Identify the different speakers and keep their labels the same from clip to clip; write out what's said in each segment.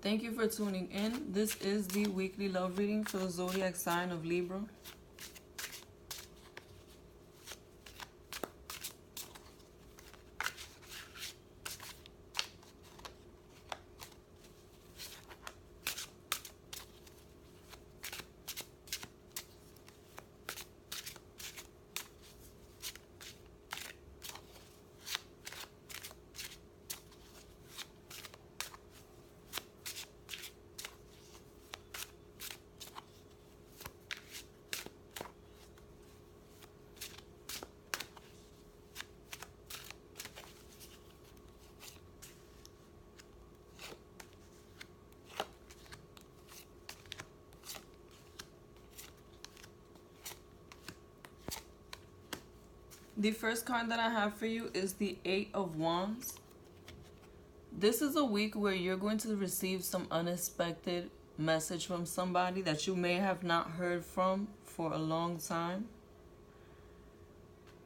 Speaker 1: Thank you for tuning in. This is the weekly love reading for the Zodiac sign of Libra. The first card that I have for you is the Eight of Wands. This is a week where you're going to receive some unexpected message from somebody that you may have not heard from for a long time.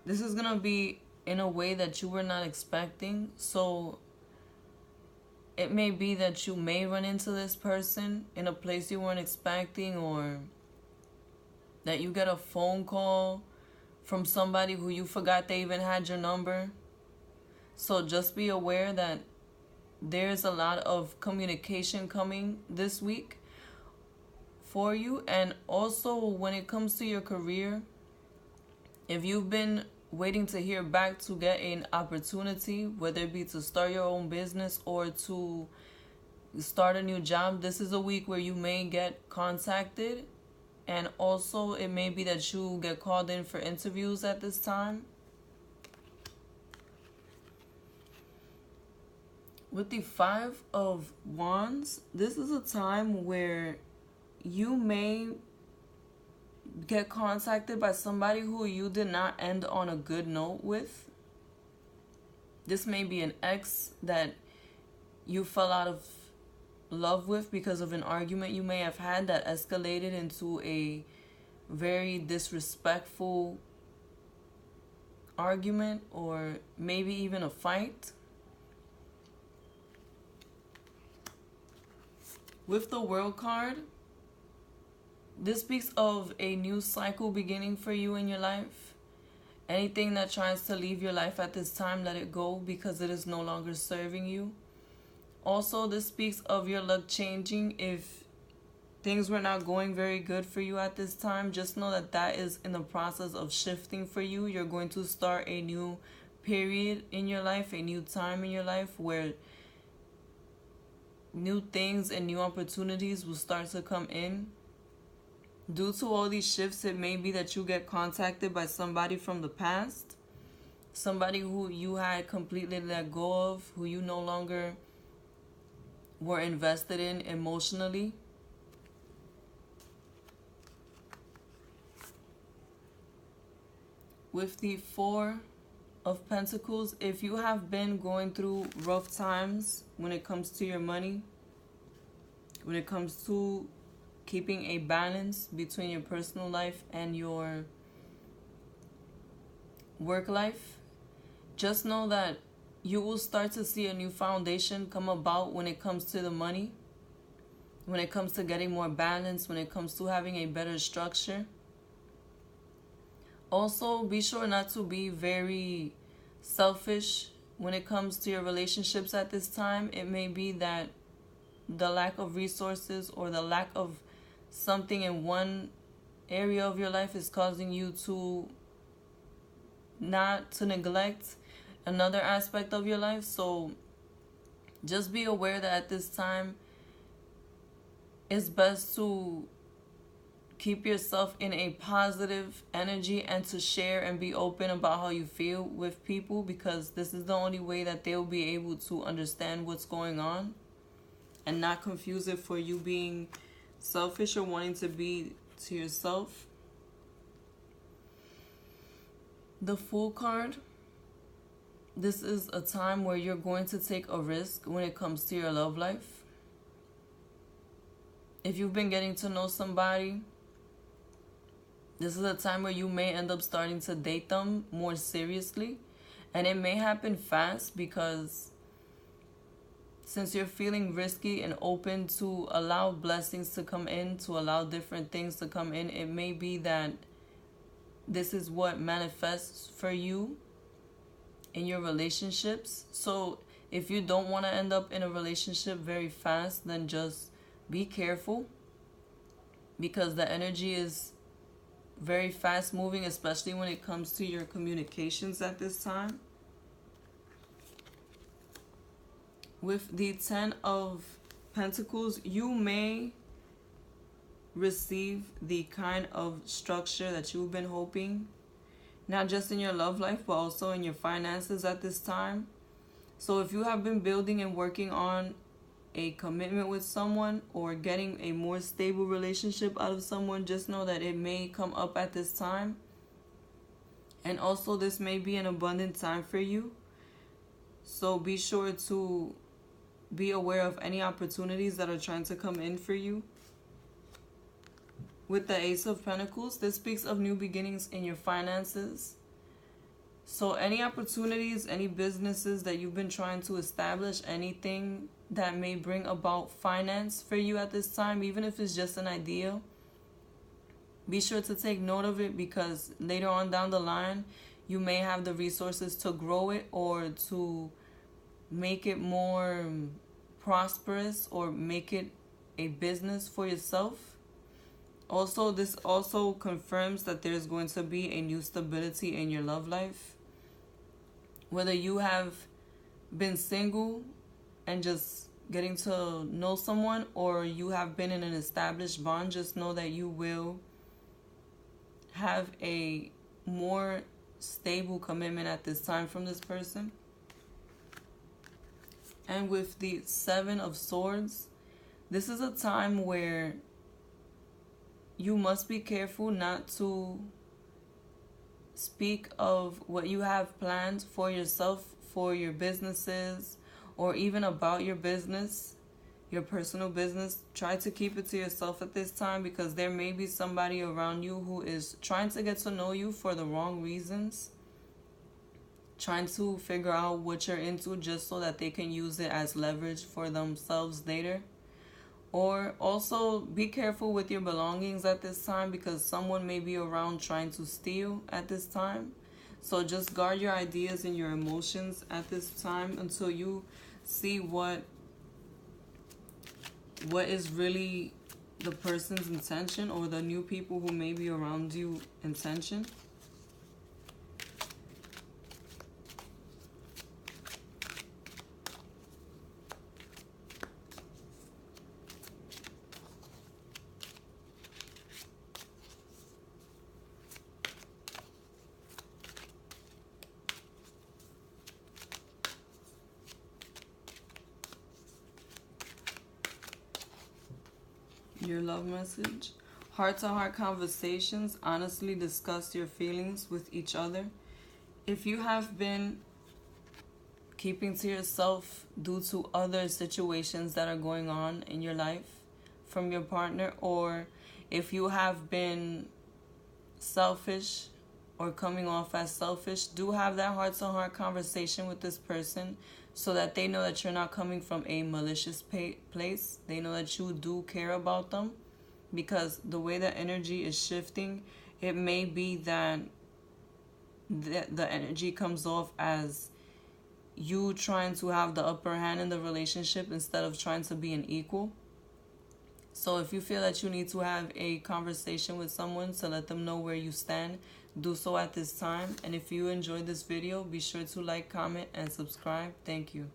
Speaker 1: This is going to be in a way that you were not expecting. So it may be that you may run into this person in a place you weren't expecting, or that you get a phone call from somebody who you forgot they even had your number. So just be aware that there's a lot of communication coming this week for you. And also when it comes to your career, if you've been waiting to hear back to get an opportunity, whether it be to start your own business or to start a new job, this is a week where you may get contacted. And also it may be that you get called in for interviews at this time. With the Five of Wands, this is a time where you may get contacted by somebody who you did not end on a good note with. This may be an ex that you fell out of love with because of an argument you may have had that escalated into a very disrespectful argument, or maybe even a fight. With the World card, this speaks of a new cycle beginning for you in your life. Anything that tries to leave your life at this time, let it go, because it is no longer serving you. Also, this speaks of your luck changing. If things were not going very good for you at this time, just know that that is in the process of shifting for you. You're going to start a new period in your life, a new time in your life, where new things and new opportunities will start to come in. Due to all these shifts, it may be that you get contacted by somebody from the past, somebody who you had completely let go of, who you no longer were invested in emotionally. With the Four of Pentacles, if you have been going through rough times when it comes to your money, when it comes to keeping a balance between your personal life and your work life, just know that you will start to see a new foundation come about when it comes to the money, when it comes to getting more balance, when it comes to having a better structure. Also, be sure not to be very selfish when it comes to your relationships at this time. It may be that the lack of resources or the lack of something in one area of your life is causing you to neglect another aspect of your life. So just be aware that at this time it's best to keep yourself in a positive energy and to share and be open about how you feel with people, because this is the only way that they'll be able to understand what's going on and not confuse it for you being selfish or wanting to be to yourself. The Fool card, this is a time where you're going to take a risk when it comes to your love life. If you've been getting to know somebody, this is a time where you may end up starting to date them more seriously. And it may happen fast, because since you're feeling risky and open to allow blessings to come in, to allow different things to come in, it may be that this is what manifests for you in your relationships. So if you don't want to end up in a relationship very fast, then just be careful, because the energy is very fast moving, especially when it comes to your communications at this time. With the 10 of Pentacles, you may receive the kind of structure that you've been hoping, not just in your love life, but also in your finances at this time. So if you have been building and working on a commitment with someone or getting a more stable relationship out of someone, just know that it may come up at this time. And also this may be an abundant time for you. So be sure to be aware of any opportunities that are trying to come in for you. With the Ace of Pentacles, this speaks of new beginnings in your finances. So any opportunities, any businesses that you've been trying to establish, anything that may bring about finance for you at this time, even if it's just an idea, be sure to take note of it, because later on down the line, you may have the resources to grow it or to make it more prosperous or make it a business for yourself. Also, this also confirms that there's going to be a new stability in your love life. Whether you have been single and just getting to know someone, or you have been in an established bond, just know that you will have a more stable commitment at this time from this person. And with the 7 of Swords, this is a time where you must be careful not to speak of what you have planned for yourself, for your businesses, or even about your business, your personal business. Try to keep it to yourself at this time, because there may be somebody around you who is trying to get to know you for the wrong reasons, trying to figure out what you're into just so that they can use it as leverage for themselves later. Or also be careful with your belongings at this time, because someone may be around trying to steal at this time. So just guard your ideas and your emotions at this time until you see what is really the person's intention, or the new people who may be around you intention. Your love message. Heart-to-heart conversations. Honestly discuss your feelings with each other. If you have been keeping to yourself due to other situations that are going on in your life from your partner, or if you have been selfish or coming off as selfish, do have that heart-to-heart conversation with this person, so that they know that you're not coming from a malicious place. They know that you do care about them, because the way the energy is shifting, it may be that the energy comes off as you trying to have the upper hand in the relationship instead of trying to be an equal. So if you feel that you need to have a conversation with someone to let them know where you stand, do so at this time. And if you enjoyed this video, be sure to like, comment, and subscribe. Thank you.